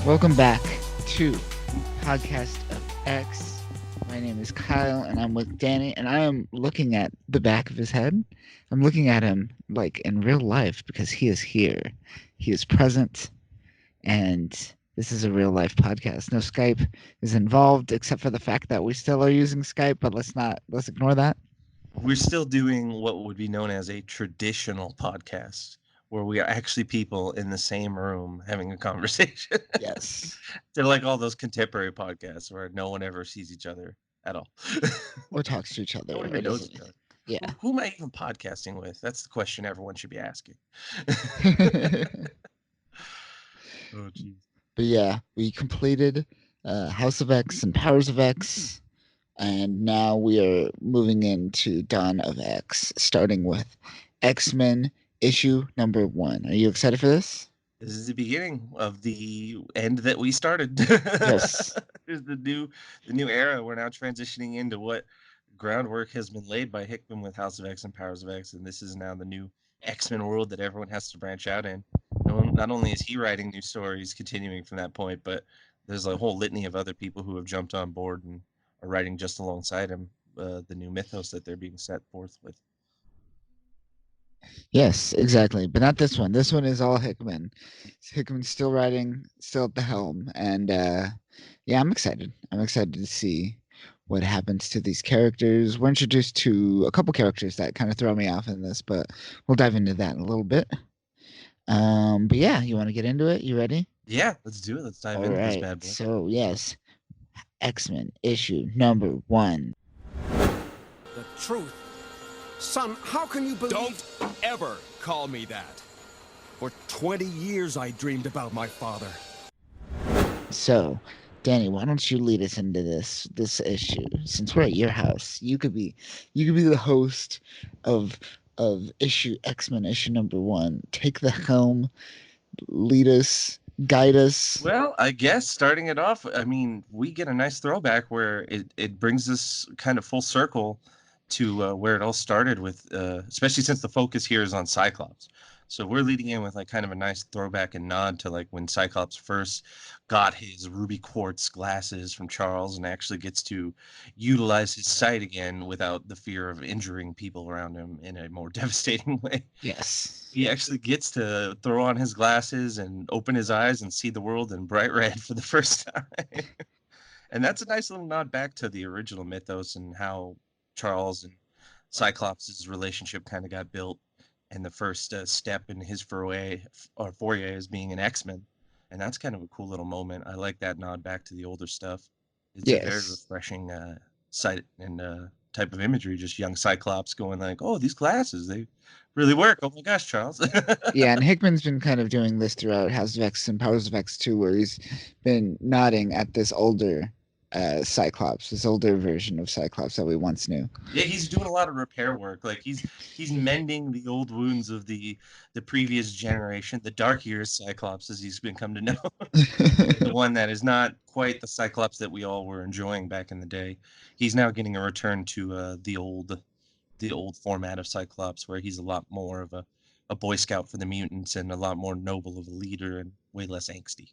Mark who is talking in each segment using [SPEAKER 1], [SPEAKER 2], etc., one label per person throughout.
[SPEAKER 1] Welcome back to Podcast of X. My name is Kyle, and I'm with Danny, and I am looking at the back of his head. I'm looking at him like in real life because he is here. He is present, and this is a real life podcast. No Skype is involved, except for the fact that we still are using Skype, but let's ignore that.
[SPEAKER 2] We're still doing what would be known as a traditional podcast, where we are actually people in the same room having a conversation.
[SPEAKER 1] Yes.
[SPEAKER 2] They're like all those contemporary podcasts where no one ever sees each other at all.
[SPEAKER 1] Or talks to each
[SPEAKER 2] No
[SPEAKER 1] other.
[SPEAKER 2] one
[SPEAKER 1] Or
[SPEAKER 2] even knows
[SPEAKER 1] does
[SPEAKER 2] each other.
[SPEAKER 1] Yeah.
[SPEAKER 2] Who am I even podcasting with? That's the question everyone should be asking. Oh, geez.
[SPEAKER 1] But yeah, we completed House of X and Powers of X, and now we are moving into Dawn of X, starting with X-Men issue number 1. Are you excited for this?
[SPEAKER 2] This is the beginning of the end that we started.
[SPEAKER 1] Yes.
[SPEAKER 2] There's the new era. We're now transitioning into what groundwork has been laid by Hickman with House of X and Powers of X, and this is now the new X-Men world that everyone has to branch out in. Not only is he writing new stories continuing from that point, but there's a whole litany of other people who have jumped on board and are writing just alongside him the new mythos that they're being set forth with.
[SPEAKER 1] Yes, exactly. But not this one. This one is all Hickman. Hickman's still writing, still at the helm. And yeah, I'm excited. I'm excited to see what happens to these characters. We're introduced to a couple characters that kind of throw me off in this, but we'll dive into that in a little bit. But yeah, you want to get into it? You ready?
[SPEAKER 2] Yeah, let's do it. Let's dive
[SPEAKER 1] All
[SPEAKER 2] into this
[SPEAKER 1] right.
[SPEAKER 2] bad boy.
[SPEAKER 1] So yes, X-Men issue number 1.
[SPEAKER 3] The truth. Son, how can you believe...
[SPEAKER 4] Don't ever call me that. For 20 years I dreamed about my father.
[SPEAKER 1] So, Danny, why don't you lead us into this issue? Since we're at your house, you could be the host of issue X-Men issue number 1. Take the helm, lead us, guide us.
[SPEAKER 2] Well, I guess starting it off, I mean, we get a nice throwback where it brings us kind of full circle to where it all started with, especially since the focus here is on Cyclops. So we're leading in with like kind of a nice throwback and nod to like when Cyclops first got his ruby quartz glasses from Charles and actually gets to utilize his sight again without the fear of injuring people around him in a more devastating way.
[SPEAKER 1] Yes.
[SPEAKER 2] He actually gets to throw on his glasses and open his eyes and see the world in bright red for the first time. And that's a nice little nod back to the original mythos and how Charles and Cyclops' relationship kind of got built, and the first step in his foray as being an X-Men. And that's kind of a cool little moment. I like that nod back to the older stuff. It's a very
[SPEAKER 1] Yes.
[SPEAKER 2] refreshing sight and type of imagery. Just young Cyclops going like, "Oh, these glasses, they really work. Oh my gosh, Charles."
[SPEAKER 1] Yeah, and Hickman's been kind of doing this throughout House of X and Powers of X 2, where he's been nodding at this older Cyclops, this older version of Cyclops that we once knew.
[SPEAKER 2] Yeah, he's doing a lot of repair work. Like he's mending the old wounds of the previous generation, the Dark Years Cyclops, as he's been come to know. The one that is not quite the Cyclops that we all were enjoying back in the day. He's now getting a return to the old format of Cyclops, where he's a lot more of a Boy Scout for the mutants and a lot more noble of a leader and way less angsty.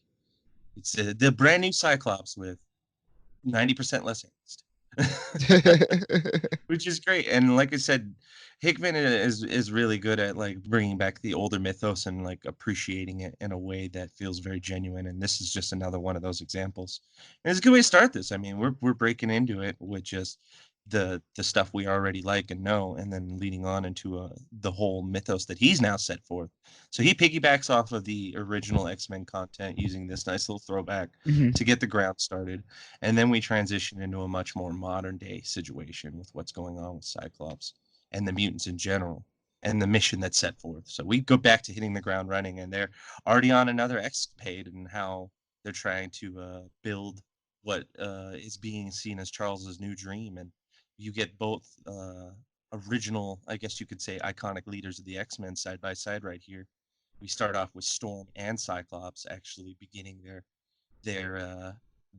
[SPEAKER 2] It's the brand new Cyclops with 90% less angst. Which is great. And like I said, Hickman is really good at like bringing back the older mythos and like appreciating it in a way that feels very genuine. And this is just another one of those examples. And it's a good way to start this. I mean, we're breaking into it with just the stuff we already like and know, and then leading on into the whole mythos that he's now set forth. So he piggybacks off of the original X-Men content using this nice little throwback to get the ground started. And then we transition into a much more modern day situation with what's going on with Cyclops and the mutants in general and the mission that's set forth. So we go back to hitting the ground running, and they're already on another escapade and how they're trying to build what is being seen as Charles's new dream. And you get both original, I guess you could say, iconic leaders of the X-Men side by side right here. We start off with Storm and Cyclops actually beginning their uh,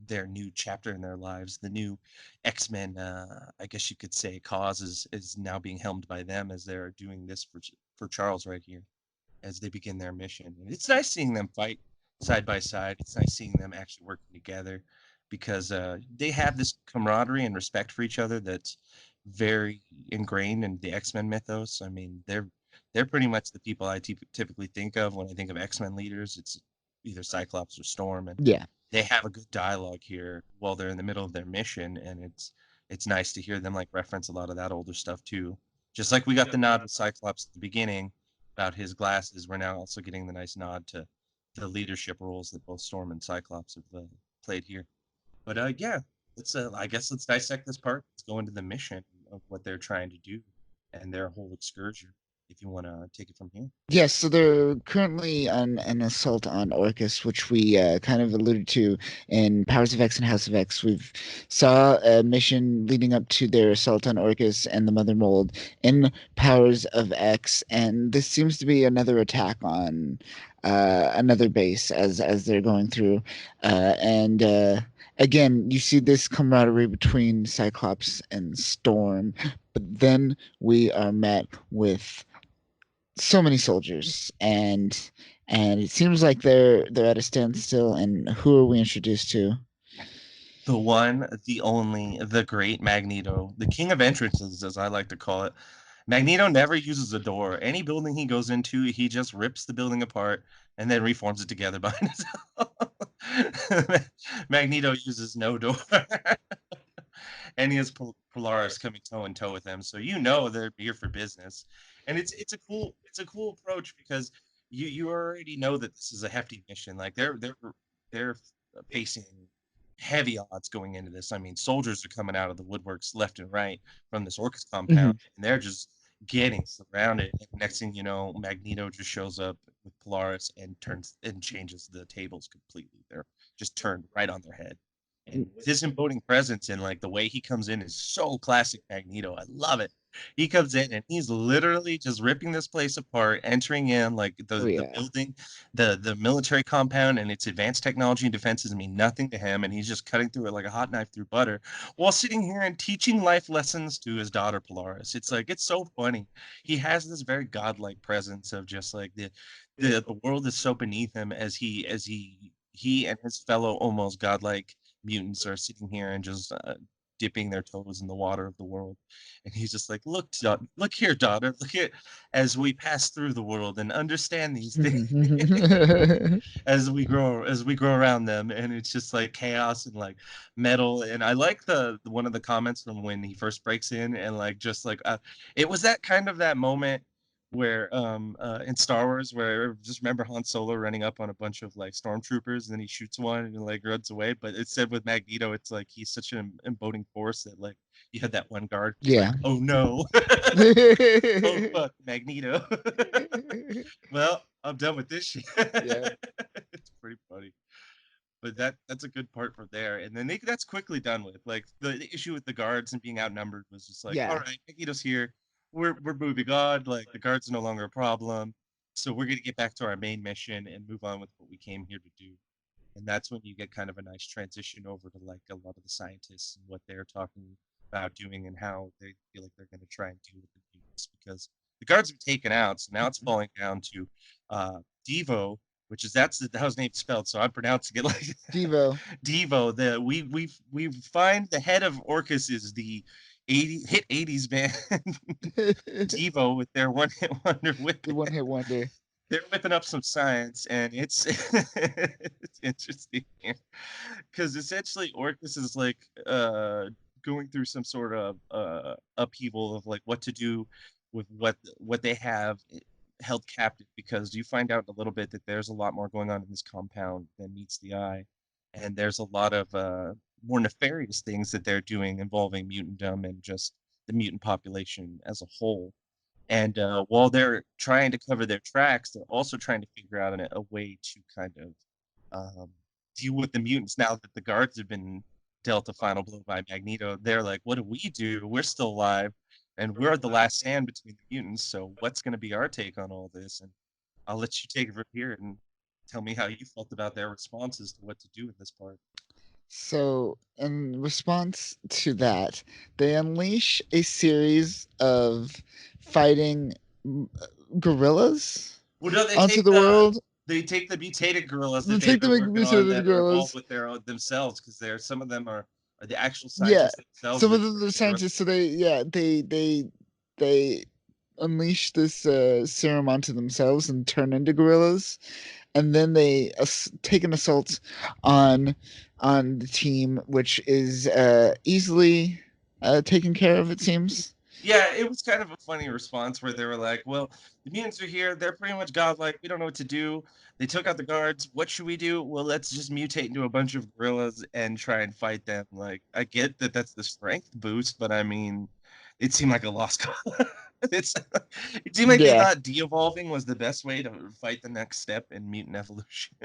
[SPEAKER 2] their new chapter in their lives. The new X-Men, I guess you could say, cause is now being helmed by them as they're doing this for Charles right here as they begin their mission. And it's nice seeing them fight side by side. It's nice seeing them actually working together because they have this camaraderie and respect for each other that's very ingrained in the X-Men mythos. I mean, they're pretty much the people I typically think of when I think of X-Men leaders. It's either Cyclops or Storm, and
[SPEAKER 1] Yeah.
[SPEAKER 2] they have a good dialogue here while they're in the middle of their mission, and it's nice to hear them like reference a lot of that older stuff too. Just like we got the nod with Cyclops at the beginning about his glasses, we're now also getting the nice nod to the leadership roles that both Storm and Cyclops have played here. But yeah, let's I guess let's dissect this part. Let's go into the mission of what they're trying to do and their whole excursion. If you want to take it from here.
[SPEAKER 1] Yes, so they're currently on an assault on Orcus, which we kind of alluded to in Powers of X and House of X. We've saw a mission leading up to their assault on Orcus and the Mother Mold in Powers of X, and this seems to be another attack on another base as they're going through. And again, you see this camaraderie between Cyclops and Storm, but then we are met with so many soldiers, and it seems like they're at a standstill. And who are we introduced to?
[SPEAKER 2] The one, the only, the great Magneto, the king of entrances, as I like to call it. Magneto never uses a door. Any building he goes into, he just rips the building apart and then reforms it together behind himself. Magneto uses no door. And he has Polaris coming toe and toe with them, so you know they're here for business. And it's a cool approach because you already know that this is a hefty mission. Like they're facing heavy odds going into this. I mean, soldiers are coming out of the woodworks left and right from this Orcus compound, and they're just getting surrounded. And next thing you know, Magneto just shows up with Polaris and turns and changes the tables completely. They're just turned right on their head. And with his imposing presence and like the way he comes in is so classic Magneto. I love it. He comes in and he's literally just ripping this place apart, entering in like
[SPEAKER 1] Oh
[SPEAKER 2] the
[SPEAKER 1] yeah.
[SPEAKER 2] building, the military compound and its advanced technology and defenses mean nothing to him, and he's just cutting through it like a hot knife through butter, while sitting here and teaching life lessons to his daughter Polaris. It's like it's so funny. He has this very godlike presence of just like the world is so beneath him as he and his fellow almost godlike mutants are sitting here and just dipping their toes in the water of the world. And he's just like, look here, daughter, look at as we pass through the world and understand these things as we grow around them. And it's just like chaos and like metal. And I like the one of the comments from when he first breaks in and like just like it was that kind of that moment where in Star Wars where just remember Han Solo running up on a bunch of like stormtroopers and then he shoots one and like runs away. But it said with Magneto, it's like he's such an embodying force that like you had that one guard who's
[SPEAKER 1] Yeah.
[SPEAKER 2] like, oh no, oh fuck, Magneto. Well, I'm done with this shit.
[SPEAKER 1] Yeah.
[SPEAKER 2] It's pretty funny. But that's a good part from there. And then that's quickly done with. Like the issue with the guards and being outnumbered was just like, all
[SPEAKER 1] Yeah.
[SPEAKER 2] right, Magneto's here. We're moving on. Like the guards are no longer a problem. So we're gonna get back to our main mission and move on with what we came here to do. And that's when you get kind of a nice transition over to like a lot of the scientists and what they're talking about doing and how they feel like they're going to try and deal with the mutants because the guards have taken out. So now it's falling down to Devo, which is that's how his name's spelled. So I'm pronouncing it like
[SPEAKER 1] Devo.
[SPEAKER 2] Devo. We find the head of Orcus is the 80s band Devo with their one hit wonder whip.
[SPEAKER 1] The one hit wonder.
[SPEAKER 2] They're whipping up some science, and it's it's interesting because essentially Orcus is like going through some sort of upheaval of like what to do with what they have held captive because you find out in a little bit that there's a lot more going on in this compound than meets the eye, and there's a lot of more nefarious things that they're doing involving mutantdom and just the mutant population as a whole. And while they're trying to cover their tracks, they're also trying to figure out a way to kind of deal with the mutants now that the guards have been dealt a final blow by Magneto. They're like, what do we do? We're still alive, and we're the last stand between the mutants. So what's going to be our take on all this? And I'll let you take it from here and tell me how you felt about their responses to what to do in this part.
[SPEAKER 1] So, in response to that, they unleash a series of fighting gorillas
[SPEAKER 2] Well, no, they
[SPEAKER 1] onto
[SPEAKER 2] take
[SPEAKER 1] the world.
[SPEAKER 2] they take the mutated gorillas
[SPEAKER 1] They
[SPEAKER 2] that
[SPEAKER 1] take
[SPEAKER 2] they've
[SPEAKER 1] the
[SPEAKER 2] been working on
[SPEAKER 1] mutated
[SPEAKER 2] that are
[SPEAKER 1] gorillas.
[SPEAKER 2] evolved with their own themselves, because some of them are the actual
[SPEAKER 1] Yeah,
[SPEAKER 2] scientists themselves.
[SPEAKER 1] some of
[SPEAKER 2] That
[SPEAKER 1] them are
[SPEAKER 2] they grow.
[SPEAKER 1] scientists, so they unleash this serum onto themselves and turn into gorillas, and then they take an assault on the team, which is easily taken care of, it seems.
[SPEAKER 2] Yeah, it was kind of a funny response where they were like, "Well, the mutants are here. They're pretty much godlike. We don't know what to do. They took out the guards. What should we do? Well, let's just mutate into a bunch of gorillas and try and fight them." Like, I get that that's the strength boost, but I mean, it seemed like a lost cause. It's it seemed like they
[SPEAKER 1] Yeah.
[SPEAKER 2] thought de-evolving was the best way to fight the next step in mutant evolution.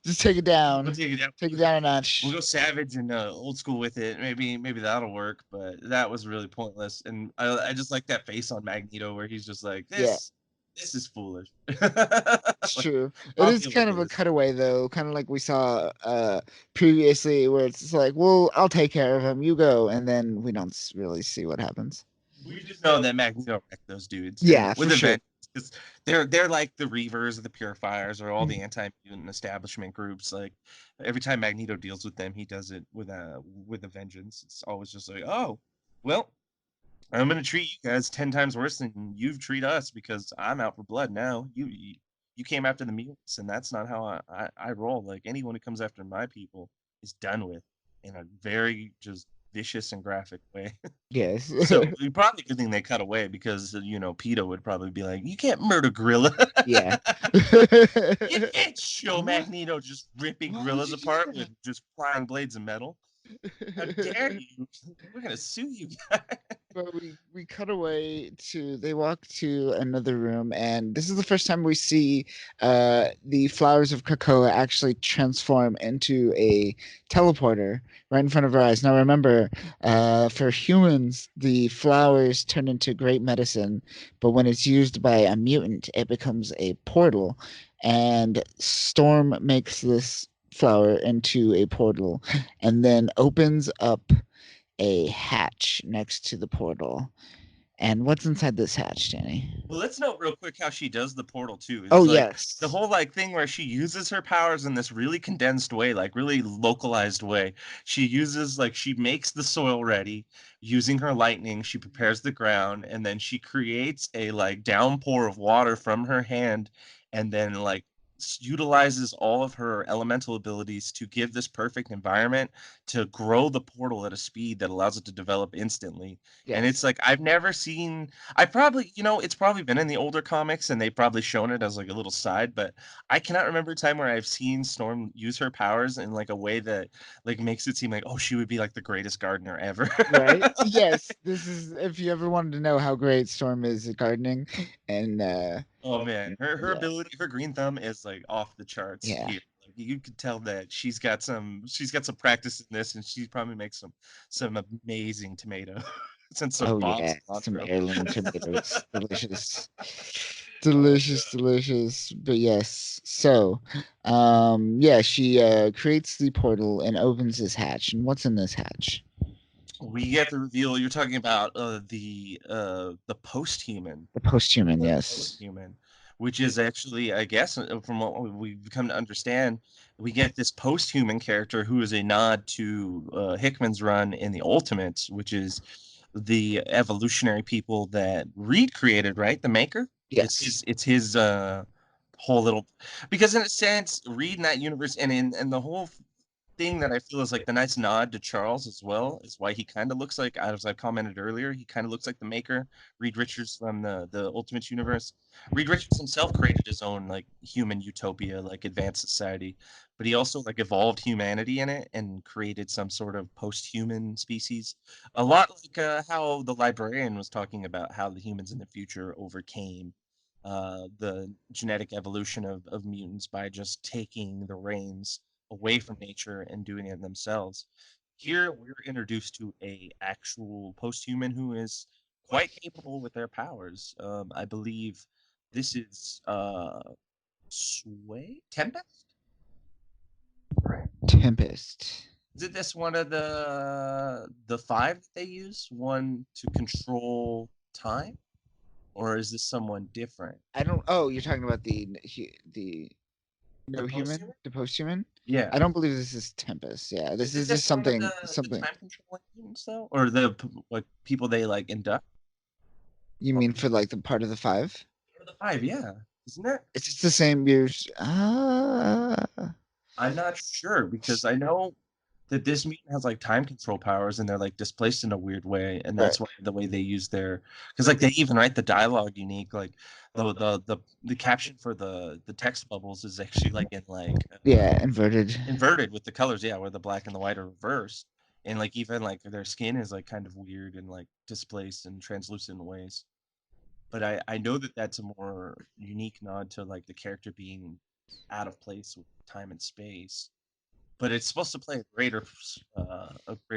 [SPEAKER 1] Just take it
[SPEAKER 2] We'll
[SPEAKER 1] down.
[SPEAKER 2] take it down.
[SPEAKER 1] Take it down a
[SPEAKER 2] We'll
[SPEAKER 1] notch.
[SPEAKER 2] go savage and old school with it. Maybe that'll work, but that was really pointless. And I just like that face on Magneto where he's just like,
[SPEAKER 1] Yeah.
[SPEAKER 2] this is foolish.
[SPEAKER 1] It's
[SPEAKER 2] Like,
[SPEAKER 1] true. It
[SPEAKER 2] I'll
[SPEAKER 1] is
[SPEAKER 2] deal
[SPEAKER 1] kind
[SPEAKER 2] with
[SPEAKER 1] of a
[SPEAKER 2] this.
[SPEAKER 1] cutaway though, kind of like we saw previously, where it's just like, well, I'll take care of him, you go, and then we don't really see what happens.
[SPEAKER 2] We just know that Magneto wrecked those dudes, and
[SPEAKER 1] Yeah,
[SPEAKER 2] with
[SPEAKER 1] for sure.
[SPEAKER 2] Avengers, because they're like the Reavers or the Purifiers or all the anti-mutant establishment groups. Like every time Magneto deals with them, he does it with a vengeance. It's always just like, oh, well, I'm gonna treat you guys 10 times worse than you've treated us because I'm out for blood now. You came after the mutants, and that's not how I roll. Like anyone who comes after my people is done with in a very just vicious and graphic way.
[SPEAKER 1] Yes.
[SPEAKER 2] So probably good thing they cut away because PETA would probably be like, you can't murder gorilla.
[SPEAKER 1] Yeah.
[SPEAKER 2] You can't show Magneto just ripping
[SPEAKER 1] Why would
[SPEAKER 2] gorillas
[SPEAKER 1] you do
[SPEAKER 2] apart
[SPEAKER 1] that?
[SPEAKER 2] with just flying blades of metal. How dare you? We're gonna sue you guys.
[SPEAKER 1] But we cut away to they walk to another room, and this is the first time we see the flowers of cocoa actually transform into a teleporter right in front of our eyes. Now remember, for humans, the flowers turn into great medicine, but when it's used by a mutant, it becomes a portal, and Storm makes this flower into a portal and then opens up a hatch next to the portal. And what's inside this hatch, Danny?
[SPEAKER 2] Well, let's note real quick how she does the portal too.
[SPEAKER 1] Oh,
[SPEAKER 2] Is like the
[SPEAKER 1] yes.
[SPEAKER 2] whole like thing where she uses her powers in this really condensed way, like really localized way. She makes the soil ready using her lightning. She prepares the ground, and then she creates a like downpour of water from her hand, and then like utilizes all of her elemental abilities to give this perfect environment to grow the portal at a speed that allows it to develop instantly. And it's
[SPEAKER 1] Yes.
[SPEAKER 2] like I've never seen I probably, it's probably been in the older comics and they've probably shown it as like a little side, but I cannot remember a time where I've seen Storm use her powers in like a way that like makes it seem like, oh, she would be like the greatest gardener ever.
[SPEAKER 1] Right? Yes. This is if you ever wanted to know how great Storm is at gardening. And
[SPEAKER 2] Oh man, her
[SPEAKER 1] yeah.
[SPEAKER 2] ability, her green thumb is like off the charts
[SPEAKER 1] Yeah.
[SPEAKER 2] here. Like, you could tell that she's got some practice in this, and she probably makes some amazing tomatoes and some
[SPEAKER 1] Oh
[SPEAKER 2] bomb
[SPEAKER 1] yeah. Some
[SPEAKER 2] cilantro.
[SPEAKER 1] heirloom tomatoes. Delicious. Delicious, delicious. But yes. So yeah, she creates the portal and opens this hatch. And what's in this hatch?
[SPEAKER 2] We get the reveal. You're talking about the post-human,
[SPEAKER 1] The post-human, yes.
[SPEAKER 2] post-human, which is actually, I guess, from what we've come to understand, we get this post-human character who is a nod to Hickman's run in the Ultimates, which is the evolutionary people that Reed created, right? The Maker.
[SPEAKER 1] Yes.
[SPEAKER 2] It's his whole little, because in a sense, Reed in that universe and the whole thing that I feel is like the nice nod to Charles as well is why he kind of looks like, as I commented earlier, he kind of looks like the Maker, Reed Richards from the Ultimate Universe. Reed Richards himself created his own like human utopia, like advanced society, but he also like evolved humanity in it and created some sort of post-human species. A lot like how the librarian was talking about how the humans in the future overcame the genetic evolution of mutants by just taking the reins away from nature and doing it themselves. Here we're introduced to a actual post-human who is quite capable with their powers. I believe this is Sway Tempest. Right.
[SPEAKER 1] Tempest.
[SPEAKER 2] Is it this one of the five that they use? One to control time, or is this someone different?
[SPEAKER 1] I don't. Oh, you're talking about the no human,
[SPEAKER 2] post-human?
[SPEAKER 1] the post-human.
[SPEAKER 2] Yeah.
[SPEAKER 1] I don't believe this is Tempest. Yeah, this is just
[SPEAKER 2] One of
[SPEAKER 1] something.
[SPEAKER 2] the
[SPEAKER 1] Something.
[SPEAKER 2] time controlling mutants though, or the like people they like induct?
[SPEAKER 1] You mean for like the part of the five?
[SPEAKER 2] Or the five, yeah, isn't it?
[SPEAKER 1] It's just the same years.
[SPEAKER 2] I'm not sure because I know that this mutant has like time control powers and they're like displaced in a weird way, and
[SPEAKER 1] Right.
[SPEAKER 2] that's why the way they use their because like they even write the dialogue unique. Like the caption for the text bubbles is actually like in like
[SPEAKER 1] Yeah, inverted.
[SPEAKER 2] inverted with the colors, yeah, where the black and the white are reversed, and like even like their skin is like kind of weird and like displaced and translucent in ways. But I know that that's a more unique nod to like the character being out of place with time and space. But it's supposed to play a greater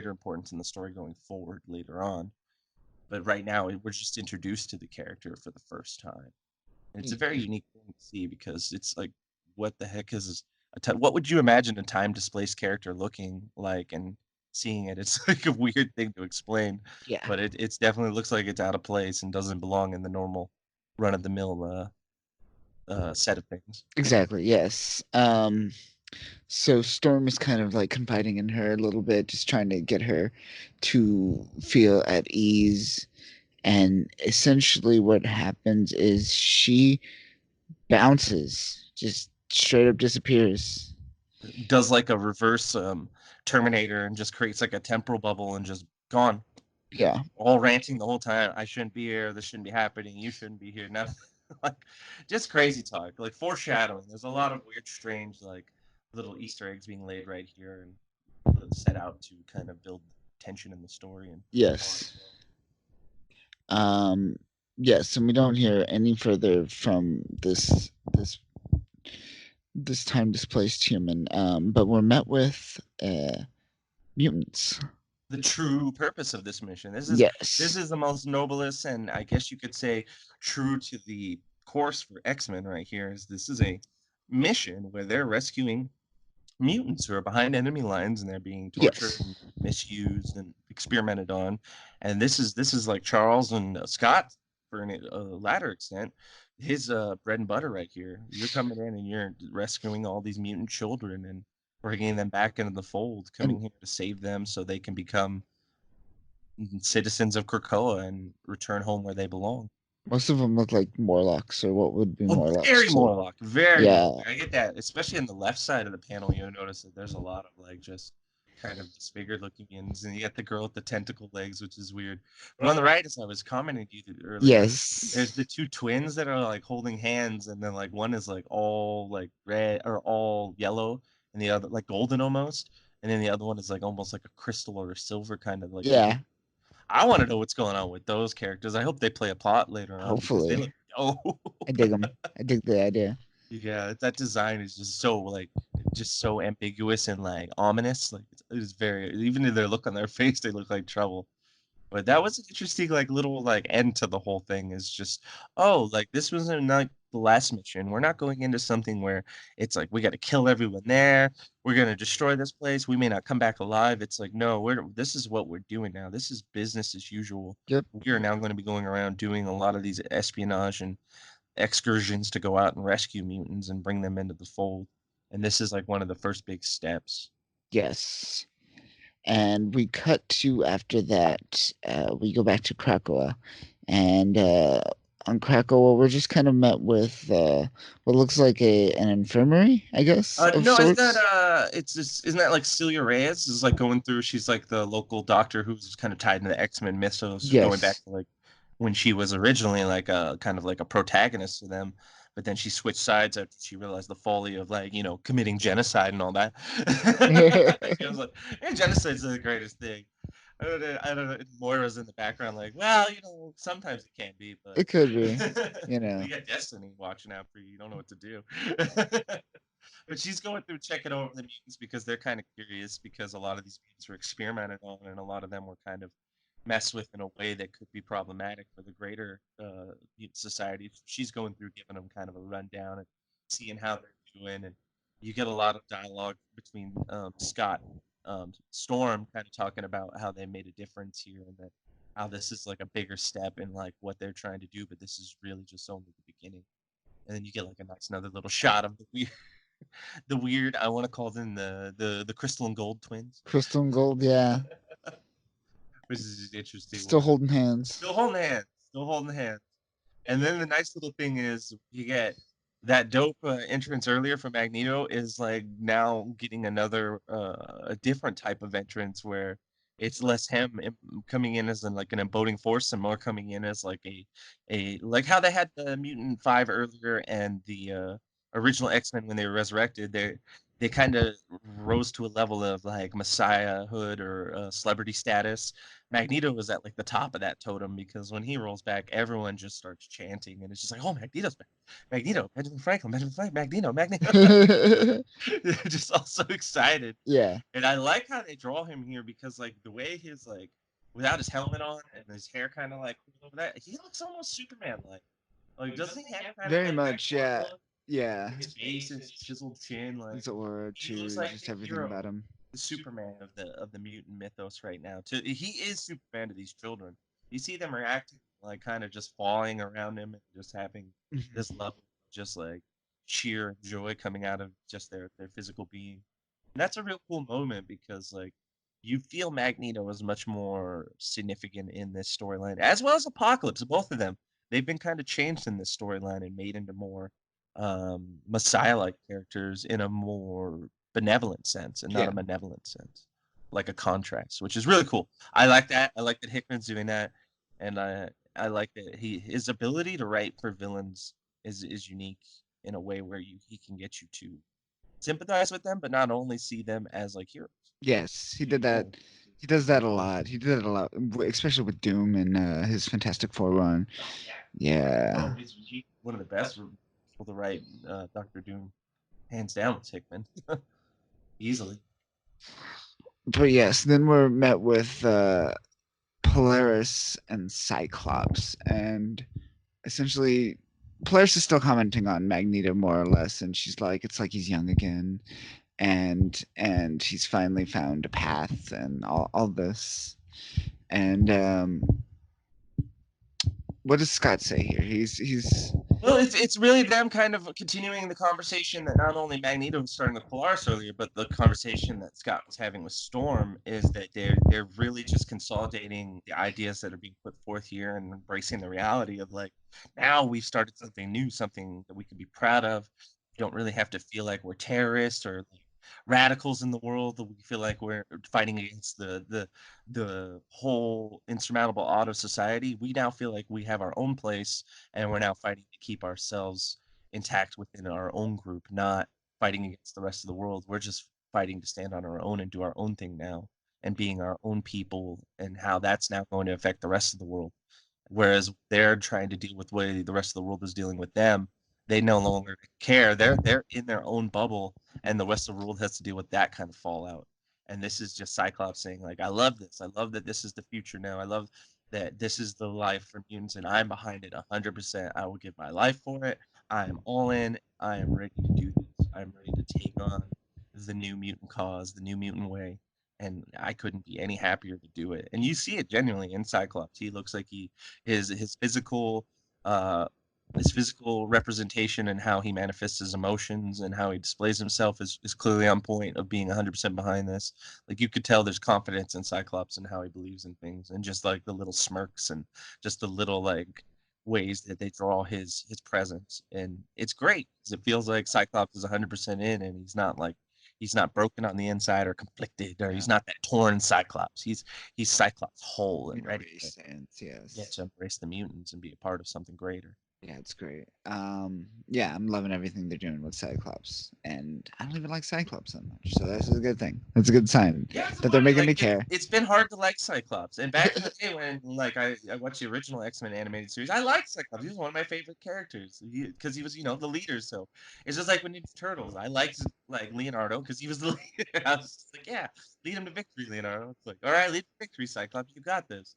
[SPEAKER 2] importance in the story going forward later on. But right now, we're just introduced to the character for the first time, and it's a very unique thing to see because it's like, what the heck is what would you imagine a time displaced character looking like? And seeing it, it's like a weird thing to explain,
[SPEAKER 1] Yeah.
[SPEAKER 2] but it's definitely looks like it's out of place and doesn't belong in the normal run of the mill set of things.
[SPEAKER 1] Exactly. Yes. So Storm is kind of like confiding in her a little bit, just trying to get her to feel at ease. And essentially, what happens is she bounces, just straight up disappears.
[SPEAKER 2] Does like a reverse Terminator and just creates like a temporal bubble and just gone.
[SPEAKER 1] Yeah.
[SPEAKER 2] All ranting the whole time. I shouldn't be here. This shouldn't be happening. You shouldn't be here. Nothing. Like just crazy talk. Like foreshadowing. There's a lot of weird, strange, like little Easter eggs being laid right here and set out to kind of build tension in the story. And
[SPEAKER 1] Yes. Um. Yes, and we don't hear any further from this time displaced human. But we're met with mutants.
[SPEAKER 2] the true purpose of this mission. This
[SPEAKER 1] Yes.
[SPEAKER 2] is the most noblest, and I guess you could say true to the course for X-Men right here. Is this is a mission where they're rescuing mutants who are behind enemy lines and they're being tortured
[SPEAKER 1] Yes.
[SPEAKER 2] and misused and experimented on. And this is like Charles and Scott for a latter extent. His bread and butter right here. You're coming in and you're rescuing all these mutant children and bringing them back into the fold, coming here to save them so they can become citizens of Krakoa and return home where they belong.
[SPEAKER 1] Most of them look like Morlocks, or what would be
[SPEAKER 2] Well,
[SPEAKER 1] Morlocks.
[SPEAKER 2] very
[SPEAKER 1] too.
[SPEAKER 2] Morlock, very
[SPEAKER 1] Yeah.
[SPEAKER 2] Morlock. I get that, especially in the left side of the panel. You'll notice that there's a lot of like just kind of disfigured looking ends, and you get the girl with the tentacle legs, which is weird. But on the right, as I was commenting to you earlier, there's
[SPEAKER 1] Yes.
[SPEAKER 2] the two twins that are like holding hands, and then like one is like all like red or all yellow, and the other like golden almost, and then the other one is like almost like a crystal or a silver kind of like.
[SPEAKER 1] Yeah.
[SPEAKER 2] I want to know what's going on with those characters. I hope they play a plot later on because they look
[SPEAKER 1] Hopefully.
[SPEAKER 2] dope.
[SPEAKER 1] I dig them. I dig the idea.
[SPEAKER 2] Yeah, that design is just so like just so ambiguous and like ominous. Like it's very even if they look on their face, they look like trouble. But that was an interesting like little like end to the whole thing. Is just oh like this wasn't like the last mission. We're not going into something where it's like we got to kill everyone there. We're gonna destroy this place. We may not come back alive. It's like no, we're this is what we're doing now. This is business as usual.
[SPEAKER 1] Yep.
[SPEAKER 2] We are now going to be going around doing a lot of these espionage and excursions to go out and rescue mutants and bring them into the fold. And this is like one of the first big steps.
[SPEAKER 1] Yes. And we cut to after that. We go back to Krakoa, and on Krakoa, we're just kind of met with what looks like an infirmary, I guess, of
[SPEAKER 2] No, isn't
[SPEAKER 1] sorts.
[SPEAKER 2] that it's just isn't that like Celia Reyes is like going through? She's like the local doctor who's kind of tied into the X-Men mythos, going back
[SPEAKER 1] Yes.
[SPEAKER 2] to like when she was originally like a kind of like a protagonist to them, but then she switched sides after she realized the folly of like committing genocide and all that. She was like, "Yeah, genocide's the greatest thing." I don't know. Moira's in the background, like, well, sometimes it can be, but
[SPEAKER 1] It could be, you know.
[SPEAKER 2] you got Destiny watching out for you. You don't know what to do. But she's going through checking over the mutants because they're kind of curious because a lot of these mutants were experimented on, and a lot of them were kind of messed with in a way that could be problematic for the greater mutant society. She's going through giving them kind of a rundown and seeing how they're doing, and you get a lot of dialogue between Scott Storm kind of talking about how they made a difference here and that how this is like a bigger step in like what they're trying to do, but this is really just only the beginning. And then you get like a nice another little shot of the weird, the weird. I want to call them the Crystal and Gold twins,
[SPEAKER 1] Crystal and gold, yeah.
[SPEAKER 2] which is an interesting
[SPEAKER 1] Still
[SPEAKER 2] one.
[SPEAKER 1] holding hands.
[SPEAKER 2] Still holding hands, still holding hands. And then the nice little thing is you get that dope entrance earlier from Magneto is like now getting another a different type of entrance where it's less him coming in as like an imploding force and more coming in as like a like how they had the Mutant Five earlier and the original X-Men when they were resurrected. They kind of rose to a level of like messiahhood or celebrity status. Magneto was at like the top of that totem because when he rolls back, everyone just starts chanting, and it's just like, "Oh, Magneto's back! Magneto, Benjamin Franklin, Magneto, Magneto!" They're just all so excited,
[SPEAKER 1] Yeah.
[SPEAKER 2] and I like how they draw him here because like the way his like without his helmet on and his hair kind of like over that, he looks almost Superman like. Like, doesn't he have kind of
[SPEAKER 1] Very
[SPEAKER 2] like that
[SPEAKER 1] much,
[SPEAKER 2] Clark
[SPEAKER 1] yeah.
[SPEAKER 2] look?
[SPEAKER 1] Yeah.
[SPEAKER 2] His face, his chiseled chin, like
[SPEAKER 1] His aura
[SPEAKER 2] he
[SPEAKER 1] too,
[SPEAKER 2] looks like
[SPEAKER 1] just
[SPEAKER 2] the
[SPEAKER 1] everything
[SPEAKER 2] hero,
[SPEAKER 1] about him.
[SPEAKER 2] the Superman of the mutant mythos right now. He is Superman to these children. You see them reacting like kind of just falling around him and just having this
[SPEAKER 1] Mhm.
[SPEAKER 2] level of just like sheer joy coming out of just their physical being. And that's a real cool moment because like you feel Magneto is much more significant in this storyline, as well as Apocalypse. Both of them, they've been kind of changed in this storyline and made into more Messiah-like characters in a more benevolent sense and not
[SPEAKER 1] Yeah.
[SPEAKER 2] a malevolent sense, like a contrast, which is really cool. I like that. I like that Hickman's doing that, and I like that his ability to write for villains is unique in a way where he can get you to sympathize with them, but not only see them as like heroes.
[SPEAKER 1] Yes, he did that. He does that a lot. He did that a lot, especially with Doom and his Fantastic Four run.
[SPEAKER 2] Oh yeah.
[SPEAKER 1] Yeah.
[SPEAKER 2] Oh, he's one of the best people to write Doctor Doom, hands down. Was Hickman, easily.
[SPEAKER 1] But yes, then we're met with Polaris and Cyclops, and essentially Polaris is still commenting on Magneto more or less, and she's like, it's like he's young again, and he's finally found a path and all this. And what does Scott say here? He's
[SPEAKER 2] Well, it's really them kind of continuing the conversation that not only Magneto was starting with Polaris earlier, but the conversation that Scott was having with Storm is that they're really just consolidating the ideas that are being put forth here and embracing the reality of like now we've started something new, something that we can be proud of. We don't really have to feel like we're terrorists or like radicals in the world. That we feel like we're fighting against the whole insurmountable odd of society. We now feel like we have our own place and we're now fighting to keep ourselves intact within our own group, not fighting against the rest of the world. We're just fighting to stand on our own and do our own thing now and being our own people and how that's now going to affect the rest of the world. Whereas they're trying to deal with the way the rest of the world is dealing with them, they no longer care. They're in their own bubble, and the rest of the world has to deal with that kind of fallout. And this is just Cyclops saying, like, I love this. I love that this is the future now. I love that this is the life for mutants, and I'm behind it 100%. I will give my life for it. I am all in. I am ready to do this. I'm ready to take on the new mutant cause, the new mutant way. And I couldn't be any happier to do it. And you see it genuinely in Cyclops. He looks like his physical uh his physical representation and how he manifests his emotions and how he displays himself is clearly on point of being 100% behind this. Like you could tell there's confidence in Cyclops and how he believes in things and just like the little smirks and just the little like ways that they draw his presence. And it's great because it feels like Cyclops is 100% in and he's not broken on the inside or conflicted or he's
[SPEAKER 1] Yeah.
[SPEAKER 2] not that torn Cyclops. He's Cyclops whole and
[SPEAKER 1] in a
[SPEAKER 2] ready to
[SPEAKER 1] race sense,
[SPEAKER 2] get
[SPEAKER 1] yes.
[SPEAKER 2] to embrace the mutants and be a part of something greater.
[SPEAKER 1] Yeah, it's great. Yeah, I'm loving everything they're doing with Cyclops, and I don't even like Cyclops that much, so this is a good thing. That's a good sign
[SPEAKER 2] Yeah, it's
[SPEAKER 1] that they're
[SPEAKER 2] funny.
[SPEAKER 1] making me
[SPEAKER 2] Like
[SPEAKER 1] care.
[SPEAKER 2] it's been hard to like Cyclops. And back in the day when like I watched the original X-Men animated series, I liked Cyclops. He was one of my favorite characters because he was, you know, the leader. So it's just like when Ninja Turtles. I liked like Leonardo because he was the leader. I was just like, yeah, lead him to victory, Leonardo. It's like, all right, lead to victory, Cyclops. You got this.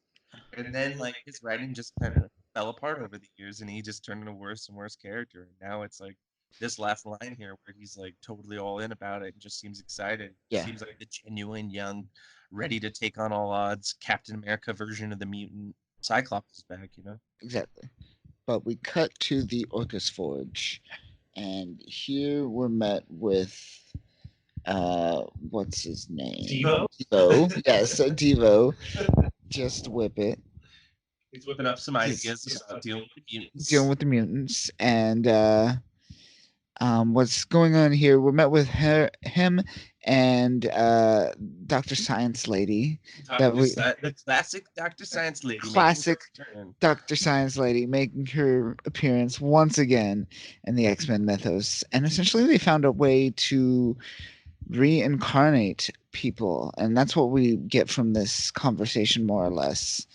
[SPEAKER 2] And then like his writing just kind of fell apart over the years, and he just turned into worse and worse character. And now it's like this last line here where he's like totally all in about it and just seems excited.
[SPEAKER 1] Yeah.
[SPEAKER 2] Seems like the genuine, young, ready to take on all odds Captain America version of the mutant Cyclops is back, you know?
[SPEAKER 1] Exactly. But we cut to the Orcus Forge, and here we're met with what's his name?
[SPEAKER 2] Devo?
[SPEAKER 1] Devo. Yes, Devo. Just whip it.
[SPEAKER 2] He's whipping up some ideas about dealing with the mutants.
[SPEAKER 1] Dealing with the mutants, and what's going on here? We're met with him and Dr. Science Lady.
[SPEAKER 2] The classic Dr. Science Lady.
[SPEAKER 1] Classic Dr. Science Lady making her appearance once again in the X-Men mythos. And essentially they found a way to reincarnate people. And that's what we get from this conversation, more or less,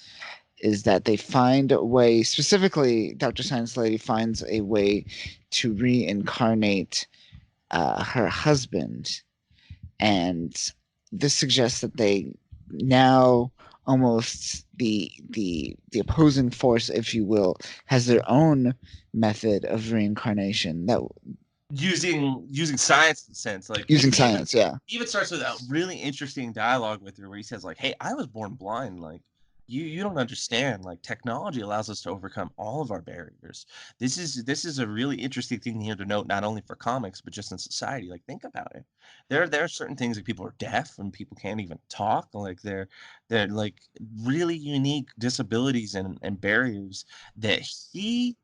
[SPEAKER 1] is that they find a way, specifically Dr. Science Lady finds a way to reincarnate her husband. And this suggests that they now almost the opposing force, if you will, has their own method of reincarnation that
[SPEAKER 2] using science in a sense, like
[SPEAKER 1] using science. Yeah,
[SPEAKER 2] he even starts with a really interesting dialogue with her where he says like, hey, I was born blind, like you don't understand, like technology allows us to overcome all of our barriers. This is a really interesting thing here to note, not only for comics but just in society. Like think about it, there are certain things like people are deaf and people can't even talk, like they're like really unique disabilities and barriers that he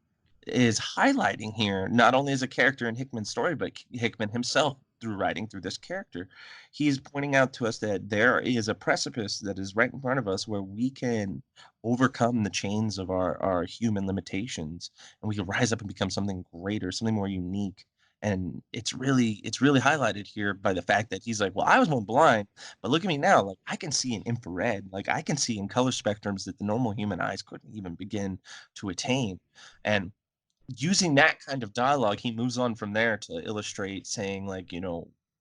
[SPEAKER 2] is highlighting here, not only as a character in Hickman's story, but Hickman himself through writing through this character. He's pointing out to us that there is a precipice that is right in front of us where we can overcome the chains of our human limitations, and we can rise up and become something greater, something more unique. And it's really highlighted here by the fact that he's like, well, I was born blind, but look at me now, like I can see in infrared, like I can see in color spectrums that the normal human eyes couldn't even begin to attain. And using that kind of dialogue, he moves on from there to illustrate saying like,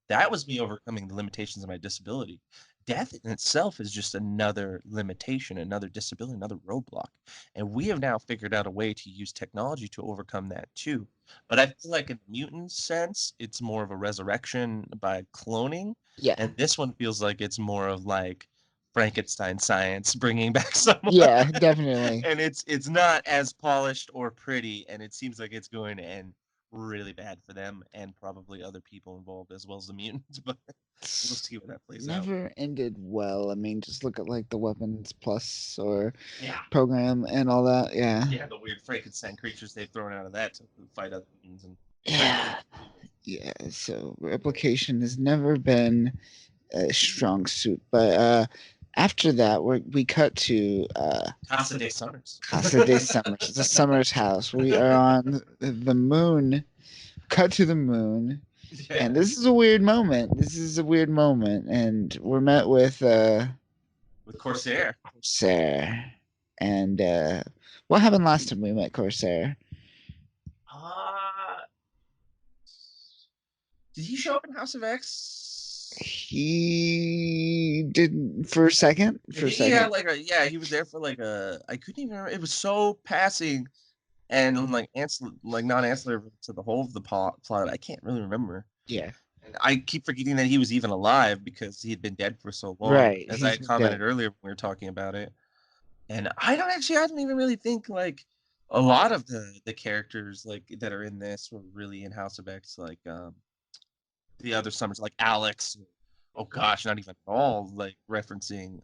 [SPEAKER 2] that was me overcoming the limitations of my disability. Death in itself is just another limitation, another disability, another roadblock. And we have now figured out a way to use technology to overcome that too. But I feel like in the mutant sense, it's more of a resurrection by cloning.
[SPEAKER 1] yeah,
[SPEAKER 2] And this one feels like it's more of like Frankenstein science bringing back someone.
[SPEAKER 1] yeah, definitely.
[SPEAKER 2] And it's not as polished or pretty, and it seems like it's going to end really bad for them and probably other people involved as well as the mutants. But we'll see where that plays out.
[SPEAKER 1] Never ended well. I mean, just look at like the Weapons Plus or
[SPEAKER 2] Yeah,
[SPEAKER 1] program and all that. Yeah.
[SPEAKER 2] yeah, the weird Frankenstein creatures they've thrown out of that to fight other mutants and
[SPEAKER 1] Yeah. Yeah. So replication has never been a strong suit, but after that, we cut to
[SPEAKER 2] Casa de Summers.
[SPEAKER 1] Casa de Summers, the Summers house. We are on the moon. Cut to the moon,
[SPEAKER 2] Yeah.
[SPEAKER 1] and this is a weird moment. This is a weird moment, and we're met with
[SPEAKER 2] Corsair.
[SPEAKER 1] Corsair. And what happened last time we met Corsair?
[SPEAKER 2] Did he show up in House of X?
[SPEAKER 1] He did for a second. For a second.
[SPEAKER 2] He was there for I couldn't even remember. It was so passing and like non-ancillary to the whole of the plot. I can't really remember.
[SPEAKER 1] Yeah.
[SPEAKER 2] And I keep forgetting that he was even alive because he had been dead for so long.
[SPEAKER 1] Right.
[SPEAKER 2] As I had commented earlier when we were talking about it. And I don't even really think like a lot of the characters like that are in this were really in House of X, like the other Summers, like Alex. Oh gosh, not even at all like referencing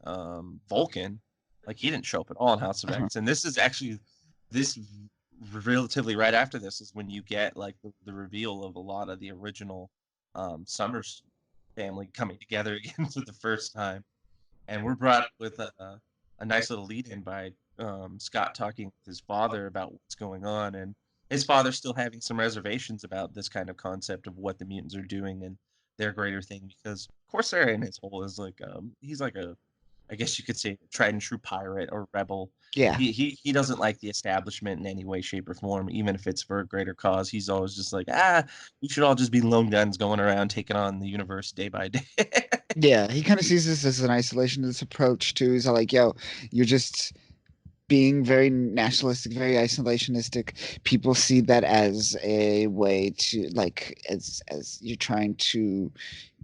[SPEAKER 2] Vulcan. Like he didn't show up at all in House of X. And this is actually relatively right after this is when you get like the reveal of a lot of the original Summers family coming together again for the first time. And we're brought with a nice little lead in by Scott talking with his father about what's going on, and his father still having some reservations about this kind of concept of what the mutants are doing and their greater thing, because Corsair in his whole is like he's like I guess you could say tried and true pirate or rebel.
[SPEAKER 1] Yeah.
[SPEAKER 2] He doesn't like the establishment in any way, shape, or form, even if it's for a greater cause. He's always just like, we should all just be lone guns going around taking on the universe day by day.
[SPEAKER 1] Yeah, he kind of sees this as an isolationist approach too. He's like, yo, you're just being very nationalistic, very isolationistic, people see that as a way to like as you're trying to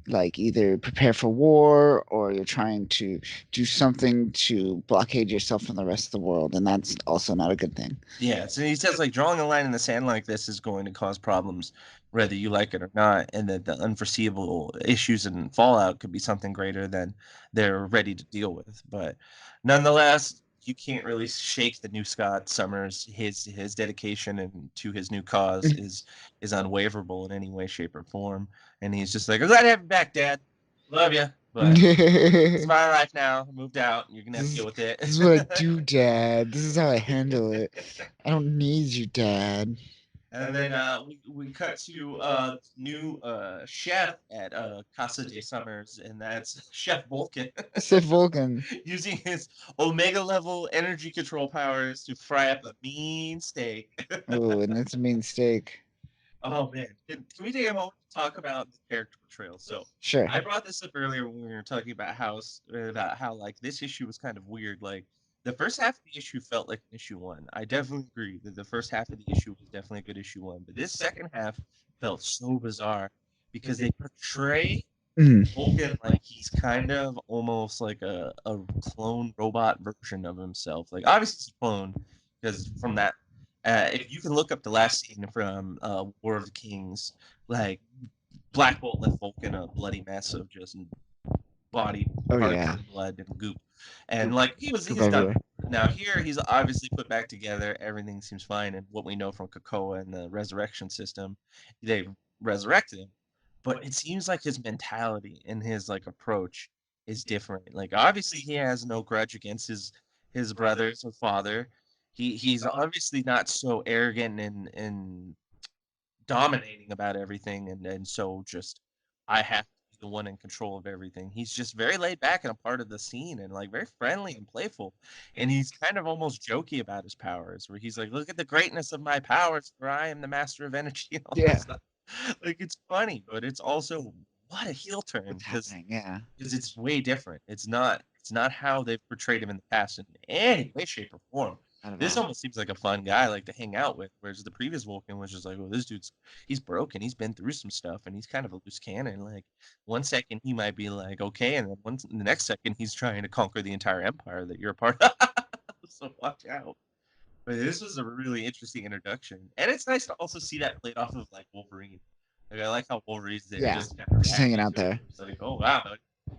[SPEAKER 1] like either prepare for war or you're trying to do something to blockade yourself from the rest of the world, and that's also not a good thing.
[SPEAKER 2] Yeah, so he says like drawing a line in the sand like this is going to cause problems whether you like it or not, and that the unforeseeable issues and fallout could be something greater than they're ready to deal with. But nonetheless, you can't really shake the new Scott Summers. His dedication and to his new cause is unwaverable in any way, shape, or form. And he's just like, I'm glad to have you back, Dad. Love you, but it's
[SPEAKER 1] this,
[SPEAKER 2] my life now. I moved out. You're gonna have to
[SPEAKER 1] is,
[SPEAKER 2] deal with it.
[SPEAKER 1] this is what I do, Dad. This is how I handle it. I don't need you, Dad.
[SPEAKER 2] And then we cut to new chef at Casa de Summers, and that's Chef Vulcan
[SPEAKER 1] Sith Vulcan.
[SPEAKER 2] using his Omega level energy control powers to fry up a mean steak.
[SPEAKER 1] Oh, and it's a mean steak.
[SPEAKER 2] Oh man, can we take a moment to talk about the character portrayal? So
[SPEAKER 1] Sure.
[SPEAKER 2] I brought this up earlier when we were talking about how like this issue was kind of weird. Like the first half of the issue felt like an issue one. I definitely agree that the first half of the issue was definitely a good issue one, but this second half felt so bizarre because they portray
[SPEAKER 1] Mm.
[SPEAKER 2] Vulcan like he's kind of almost like a clone robot version of himself. Like obviously he's a clone because from that, if you can look up the last scene from War of the Kings, like Black Bolt left Vulcan a bloody mess of just body
[SPEAKER 1] Oh
[SPEAKER 2] parts
[SPEAKER 1] yeah.
[SPEAKER 2] and blood and goop, and like he's
[SPEAKER 1] Goop
[SPEAKER 2] done.
[SPEAKER 1] everywhere.
[SPEAKER 2] Now here he's obviously put back together. Everything seems fine, and what we know from Krakoa and the resurrection system, they resurrected him. But it seems like his mentality and his like approach is different. Like obviously he has no grudge against his brothers or father. He's obviously not so arrogant and dominating about everything and so just I have to be the one in control of everything. He's just very laid back and a part of the scene and like very friendly and playful. And he's kind of almost jokey about his powers, where he's like, look at the greatness of my powers, for I am the master of energy and all that
[SPEAKER 1] Yeah.
[SPEAKER 2] stuff. Like it's funny, but it's also what a heel turn
[SPEAKER 1] What's
[SPEAKER 2] because
[SPEAKER 1] happening? Yeah.
[SPEAKER 2] it's way different. It's not how they've portrayed him in the past in any way, shape, or form.
[SPEAKER 1] Not at
[SPEAKER 2] This
[SPEAKER 1] all.
[SPEAKER 2] almost seems like a fun guy, like to hang out with, whereas the previous Vulcan was just like, "Well, this dude's he's broken. He's been through some stuff, and he's kind of a loose cannon. Like one second he might be like okay, and then the next second he's trying to conquer the entire empire that you're a part of. So watch out." But this was a really interesting introduction, and it's nice to also see that played off of like Wolverine. Like I like how Wolverine's there,
[SPEAKER 1] Yeah.
[SPEAKER 2] just kind of
[SPEAKER 1] Just hanging
[SPEAKER 2] reacting
[SPEAKER 1] out
[SPEAKER 2] to it.
[SPEAKER 1] there.
[SPEAKER 2] It's like, oh wow,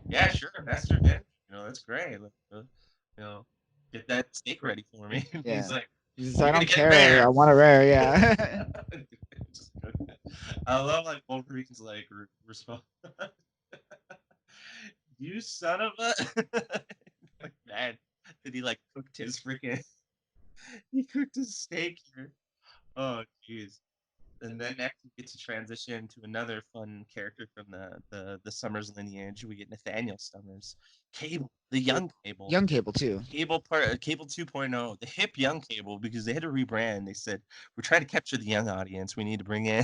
[SPEAKER 2] yeah, sure, Master Venge. That's great. You know, get that steak ready for me.
[SPEAKER 1] Yeah.
[SPEAKER 2] He's like,
[SPEAKER 1] He's
[SPEAKER 2] "We're
[SPEAKER 1] I
[SPEAKER 2] gonna
[SPEAKER 1] don't
[SPEAKER 2] get
[SPEAKER 1] care.
[SPEAKER 2] rare."
[SPEAKER 1] I want a rare. Yeah.
[SPEAKER 2] Just cook that. I love like Wolverine's like response. You son of a like man, that he like cooked his freaking he cooked his steak here. Oh jeez. And then next we get to transition to another fun character from the Summers lineage. We get Nathaniel Summers, Cable, the young Cable.
[SPEAKER 1] Young Cable too.
[SPEAKER 2] Cable 2.0, the hip young Cable, because they had to rebrand. They said we're trying to capture the young audience. We need to bring in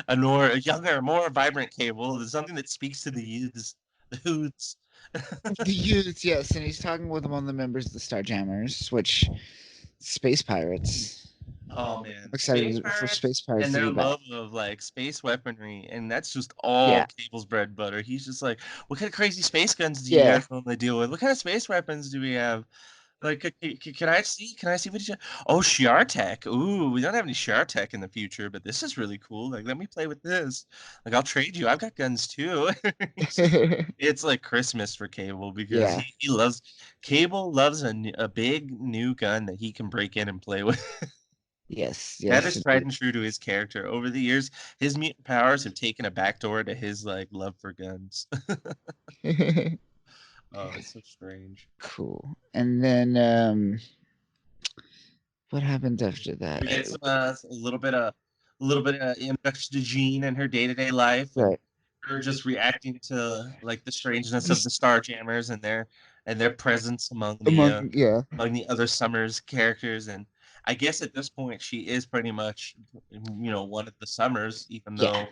[SPEAKER 2] a younger, more vibrant Cable. There's something that speaks to the youths, the hoods.
[SPEAKER 1] The youths, yes, and he's talking with one of the members of the Starjammers, which space pirates.
[SPEAKER 2] Oh man,
[SPEAKER 1] I'm excited
[SPEAKER 2] space
[SPEAKER 1] for
[SPEAKER 2] pirates
[SPEAKER 1] space pirates
[SPEAKER 2] and
[SPEAKER 1] to
[SPEAKER 2] their
[SPEAKER 1] be back.
[SPEAKER 2] love of like space weaponry, and that's just all
[SPEAKER 1] Yeah.
[SPEAKER 2] Cable's bread and butter. He's just like, what kind of crazy space guns do you
[SPEAKER 1] Yeah.
[SPEAKER 2] guys normally deal with? What kind of space weapons do we have? Like, can I see? Can I see what you? Oh, Shiar Tech. Ooh, we don't have any Shiar Tech in the future, but this is really cool. Like, let me play with this. Like, I'll trade you. I've got guns too. It's like Christmas for Cable because
[SPEAKER 1] Yeah.
[SPEAKER 2] he loves. Cable loves a big new gun that he can break in and play with.
[SPEAKER 1] Yes.
[SPEAKER 2] That
[SPEAKER 1] Yes.
[SPEAKER 2] is tried and true to his character. Over the years, his mutant powers have taken a backdoor to his like love for guns. Oh, it's so strange.
[SPEAKER 1] Cool. And then what happens after that?
[SPEAKER 2] We get some a little bit of introduction to Jean and her day to day life, and
[SPEAKER 1] Right.
[SPEAKER 2] her just reacting to like the strangeness of
[SPEAKER 1] Just
[SPEAKER 2] the Starjammers and their presence
[SPEAKER 1] among yeah.
[SPEAKER 2] among the other Summers characters. And I guess at this point, she is pretty much one of the Summers, even
[SPEAKER 1] Yeah.
[SPEAKER 2] though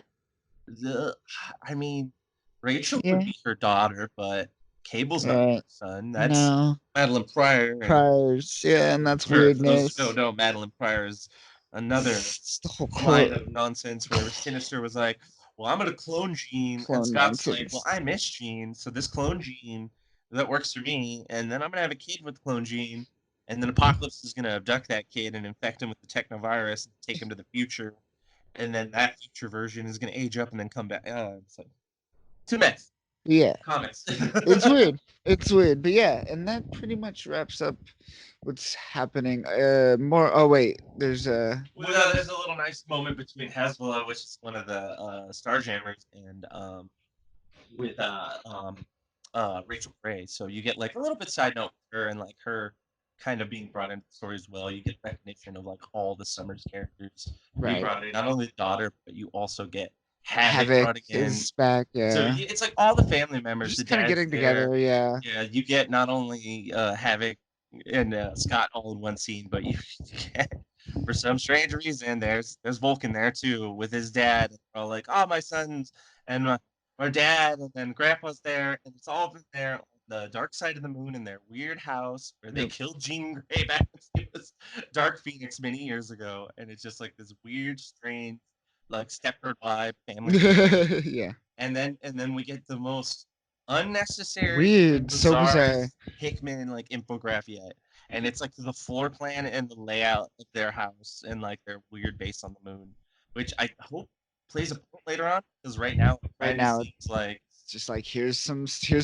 [SPEAKER 2] the I mean, Rachel
[SPEAKER 1] Yeah.
[SPEAKER 2] would be her daughter, but Cable's not
[SPEAKER 1] Right.
[SPEAKER 2] her son. That's
[SPEAKER 1] No.
[SPEAKER 2] Madeline Pryor. And
[SPEAKER 1] Priors. Yeah, and that's
[SPEAKER 2] for those
[SPEAKER 1] weirdness.
[SPEAKER 2] who don't know, Madeline Pryor is another
[SPEAKER 1] It's the whole
[SPEAKER 2] line of nonsense where Sinister was like, well, I'm going to clone Jean.
[SPEAKER 1] Clone
[SPEAKER 2] And Scott's like,
[SPEAKER 1] nonsense.
[SPEAKER 2] well, I miss Jean. So this clone Jean, that works for me. And then I'm going to have a kid with clone Jean. And then Apocalypse is going to abduct that kid and infect him with the technovirus and take him to the future. And then that future version is going to age up and then come back. It's like, too mess.
[SPEAKER 1] Yeah.
[SPEAKER 2] Comics.
[SPEAKER 1] It's weird. It's weird. But yeah, and that pretty much wraps up what's happening. More. Oh wait, there's a.
[SPEAKER 2] Well, there's a little nice moment between Hezbollah, which is one of the Starjammers, and with Rachel Gray. So you get like a little bit side note with her and like her kind of being brought into the story as well. You get recognition of like all the Summers characters.
[SPEAKER 1] Right.
[SPEAKER 2] You brought in not only the daughter, but you also get Havoc brought again.
[SPEAKER 1] Is back. Yeah.
[SPEAKER 2] So it's like all the family members.
[SPEAKER 1] Just
[SPEAKER 2] the
[SPEAKER 1] kind of
[SPEAKER 2] dad's
[SPEAKER 1] getting
[SPEAKER 2] there.
[SPEAKER 1] together. Yeah.
[SPEAKER 2] Yeah, you get not only Havoc and Scott all in one scene, but you get, for some strange reason, there's Vulcan there too with his dad. They're all like, oh, my sons and my dad, and then Grandpa's there, and it's all been there on the dark side of the moon in their weird house where they killed Jean Grey back when it was Dark Phoenix many years ago, and it's just like this weird, strange, like Stepford vibe family.
[SPEAKER 1] Yeah.
[SPEAKER 2] And then we get the most unnecessary,
[SPEAKER 1] Weird, so bizarre
[SPEAKER 2] Hickman like infograph yet, and it's like the floor plan and the layout of their house and like their weird base on the moon, which I hope plays a point later on, because right now it's like
[SPEAKER 1] just like here's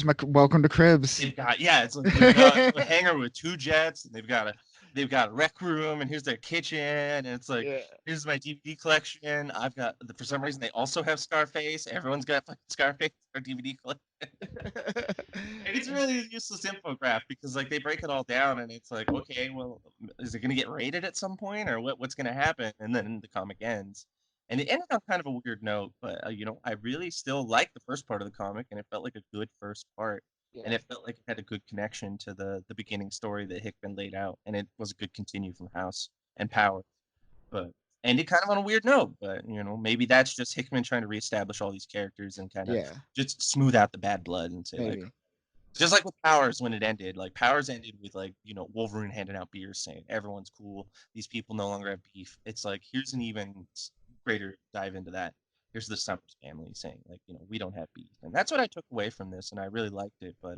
[SPEAKER 1] my welcome to Cribs.
[SPEAKER 2] They've got it's like they've got a hangar with 2 jets, and they've got a rec room, and here's their kitchen, and it's like here's my DVD collection. I've got, for some reason, they also have Scarface. Everyone's got fucking Scarface or DVD collection. And it's really a useless infograph because like they break it all down, and it's like, okay, well, is it gonna get rated at some point, or what's gonna happen? And then the comic ends. And it ended on kind of a weird note, but I really still liked the first part of the comic, and it felt like a good first part. And it felt like it had a good connection to the beginning story that Hickman laid out, and it was a good continue from House and Power. But ended kind of on a weird note, but maybe that's just Hickman trying to reestablish all these characters and kind of just smooth out the bad blood and say like, just like with Powers when it ended. Like Powers ended with like Wolverine handing out beers saying everyone's cool, these people no longer have beef. It's like here's an even greater dive into that. Here's the Summers family saying like we don't have beef, and that's what I took away from this, and I really liked it. But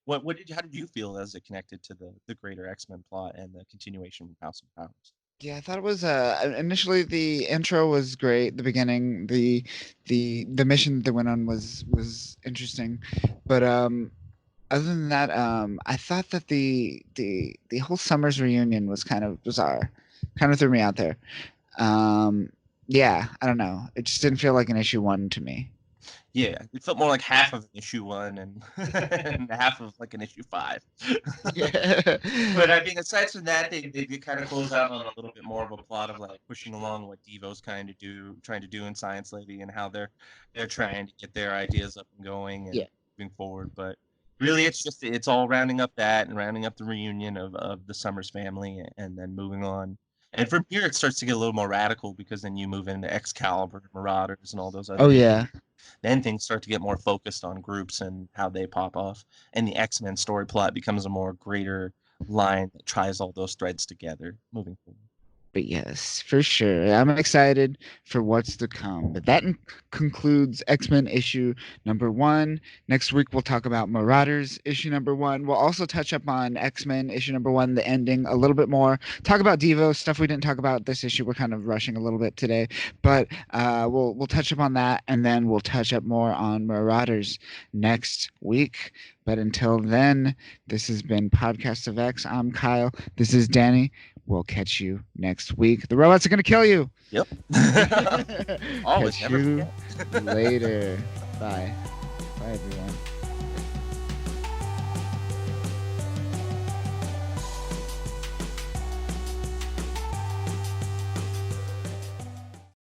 [SPEAKER 2] how did you feel as it connected to the greater X-Men plot and the continuation from House of Powers?
[SPEAKER 1] Yeah, I thought it was initially the intro was great. The beginning, the mission they went on was interesting, but other than that, I thought that the whole Summers reunion was kind of bizarre, kind of threw me out there. Yeah, I don't know. It just didn't feel like an issue 1 to me.
[SPEAKER 2] Yeah, it felt more like half of an issue 1 and, and half of like an issue 5.
[SPEAKER 1] Yeah.
[SPEAKER 2] But I mean, aside from that, they kind of close out on a little bit more of a plot of like pushing along what Devo's trying to do in Science Lady, and how they're trying to get their ideas up and going and moving forward. But really, it's all rounding up that and rounding up the reunion of the Summers family, and then moving on. And from here, it starts to get a little more radical, because then you move into Excalibur, Marauders, and all those other things. Then things start to get more focused on groups and how they pop off. And the X-Men story plot becomes a more greater line that ties all those threads together moving forward.
[SPEAKER 1] But yes, for sure. I'm excited for what's to come. But that concludes X-Men issue number 1. Next week, we'll talk about Marauders issue number 1. We'll also touch up on X-Men issue number 1, the ending, a little bit more. Talk about Devo, stuff we didn't talk about this issue. We're kind of rushing a little bit today. But we'll touch up on that, and then we'll touch up more on Marauders next week. But until then, this has been Podcast of X. I'm Kyle. This is Danny. We'll catch you next week. The robots are going to kill you.
[SPEAKER 2] Yep.
[SPEAKER 1] Always. Catch you later. Bye. Bye, everyone.